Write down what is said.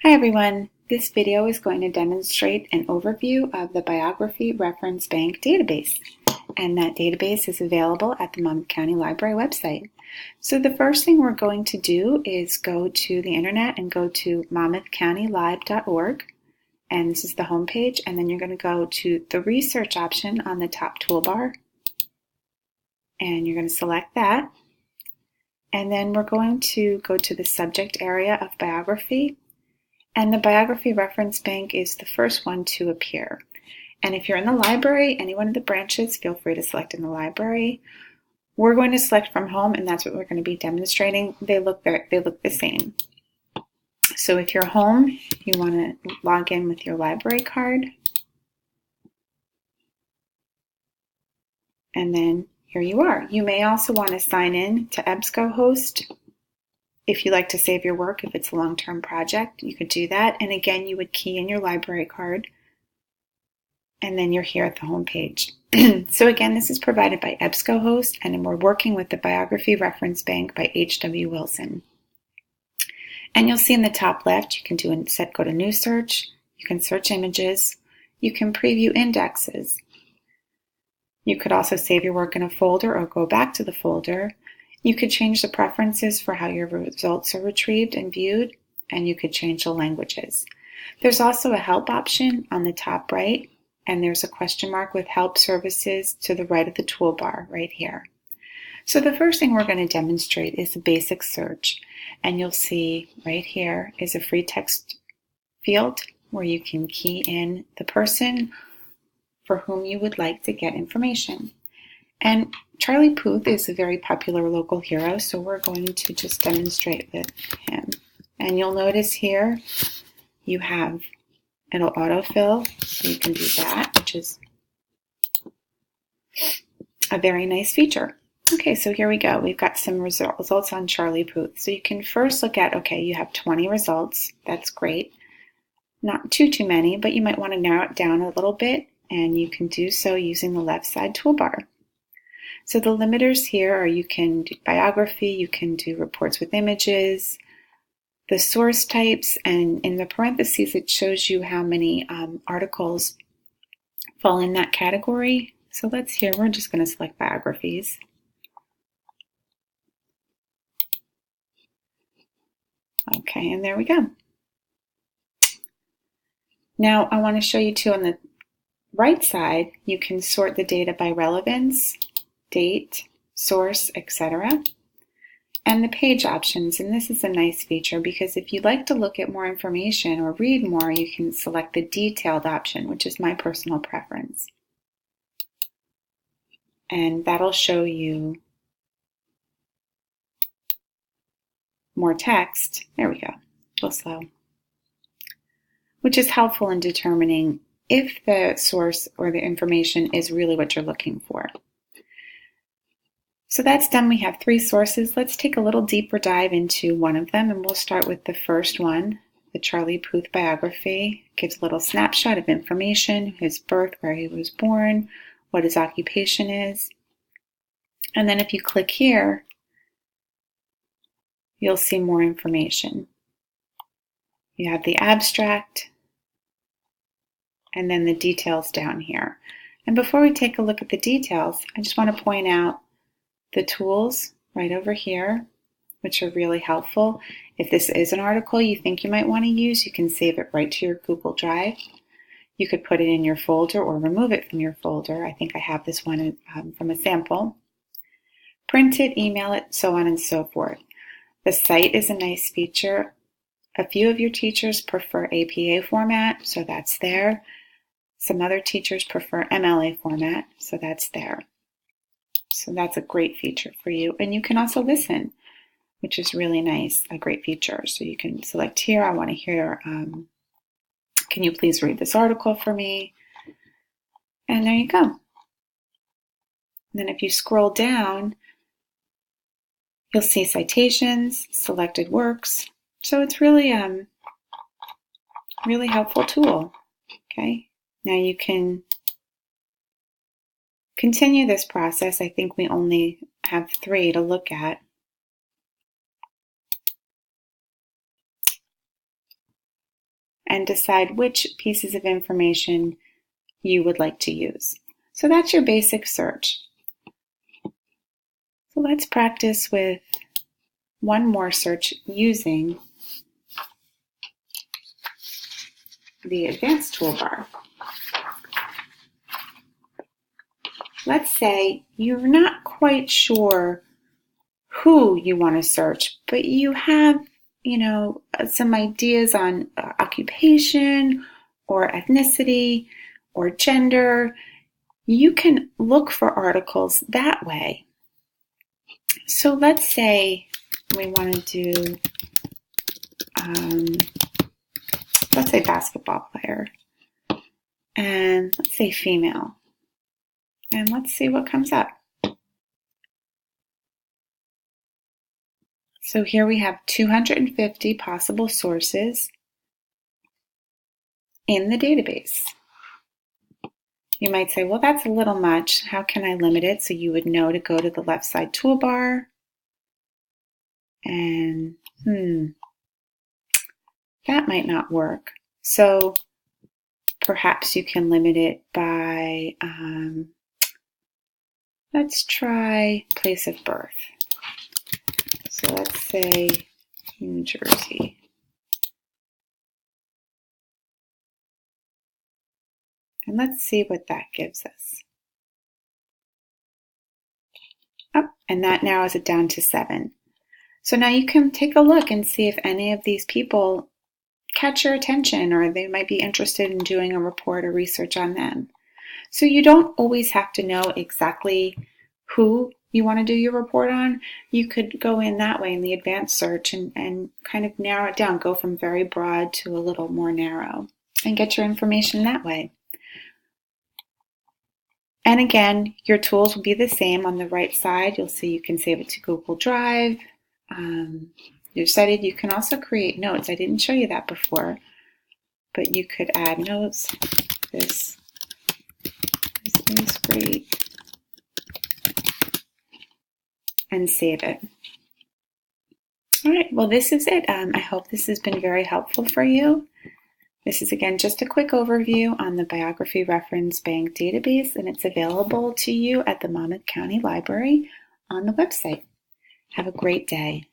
Hi everyone, this video is going to demonstrate an overview of the Biography Reference Bank database, and that database is available at the Monmouth County Library website. So the first thing we're going to do is go to the internet and go to monmouthcountylib.org, and this is the home page, and then you're going to go to the research option on the top toolbar, and you're going to select that, and then we're going to go to the subject area of biography. And the Biography Reference Bank is the first one to appear. And if you're in the library, any one of the branches, feel free to select in the library. We're going to select from home, and that's what we're going to be demonstrating. They look the same. So if you're home, you want to log in with your library card. And then here you are. You may also want to sign in to EBSCOhost. If you like to save your work, if it's a long-term project, you could do that. And again, you would key in your library card, and then you're here at the home page. So again, this is provided by EBSCOhost, and we're working with the Biography Reference Bank by H.W. Wilson. And you'll see in the top left, you can go to New Search, you can search images, you can preview indexes. You could also save your work in a folder or go back to the folder. You could change the preferences for how your results are retrieved and viewed, and you could change the languages. There's also a help option on the top right, and there's a question mark with help services to the right of the toolbar right here. So the first thing we're going to demonstrate is a basic search, and you'll see right here is a free text field where you can key in the person for whom you would like to get information. And Charlie Puth is a very popular local hero, so we're going to just demonstrate with him. And you'll notice here you have, it'll autofill, so you can do that, which is a very nice feature. Okay, so here we go. We've got some results on Charlie Puth. So you can first look at, okay, you have 20 results. That's great. Not too many, but you might want to narrow it down a little bit, and you can do so using the left side toolbar. So the limiters here are you can do biography, you can do reports with images, the source types, and in the parentheses it shows you how many articles fall in that category. So we're just going to select biographies. Okay, and there we go. Now I want to show you too on the right side, you can sort the data by relevance, date, source, etc. And the page options, and this is a nice feature because if you'd like to look at more information or read more, you can select the detailed option, which is my personal preference. And that'll show you more text. There we go, a little slow. Which is helpful in determining if the source or the information is really what you're looking for. So that's done. We have 3 sources. Let's take a little deeper dive into one of them, and we'll start with the first one, the Charlie Puth biography. It gives a little snapshot of information, his birth, where he was born, what his occupation is. And then if you click here, you'll see more information. You have the abstract, and then the details down here. And before we take a look at the details, I just want to point out the tools right over here, which are really helpful. If this is an article you think you might want to use, you can save it right to your Google Drive. You could put it in your folder or remove it from your folder. I think I have this one from a sample. Print it, email it, so on and so forth. The site is a nice feature. A few of your teachers prefer APA format, so that's there. Some other teachers prefer MLA format, so that's there. So that's a great feature for you. And you can also listen, which is really nice, a great feature. So you can select here, I want to hear, can you please read this article for me? And there you go. And then if you scroll down, you'll see citations, selected works. So it's really really helpful tool. Okay, now you can continue this process. I think we only have 3 to look at. and decide which pieces of information you would like to use. So that's your basic search. So let's practice with one more search using the advanced toolbar. Let's say you're not quite sure who you want to search, but you have, some ideas on occupation or ethnicity or gender. You can look for articles that way. So let's say we want to do, let's say basketball player, and let's say female. And let's see what comes up. So here we have 250 possible sources in the database. You might say, well, that's a little much. How can I limit it? So you would know to go to the left side toolbar and that might not work. So perhaps you can limit it by, let's try place of birth. So let's say New Jersey. And let's see what that gives us. Oh, and that narrows it down to 7. So now you can take a look and see if any of these people catch your attention, or they might be interested in doing a report or research on them. So you don't always have to know exactly who you want to do your report on. You could go in that way in the advanced search and kind of narrow it down, go from very broad to a little more narrow, and get your information that way. And again, your tools will be the same. On the right side, you'll see you can save it to Google Drive. You decided you can also create notes. I didn't show you that before, but you could add notes. This is great. And save it. All right, well, this is it. I hope this has been very helpful for you. This is, again, just a quick overview on the Biography Reference Bank database, and it's available to you at the Monmouth County Library on the website. Have a great day.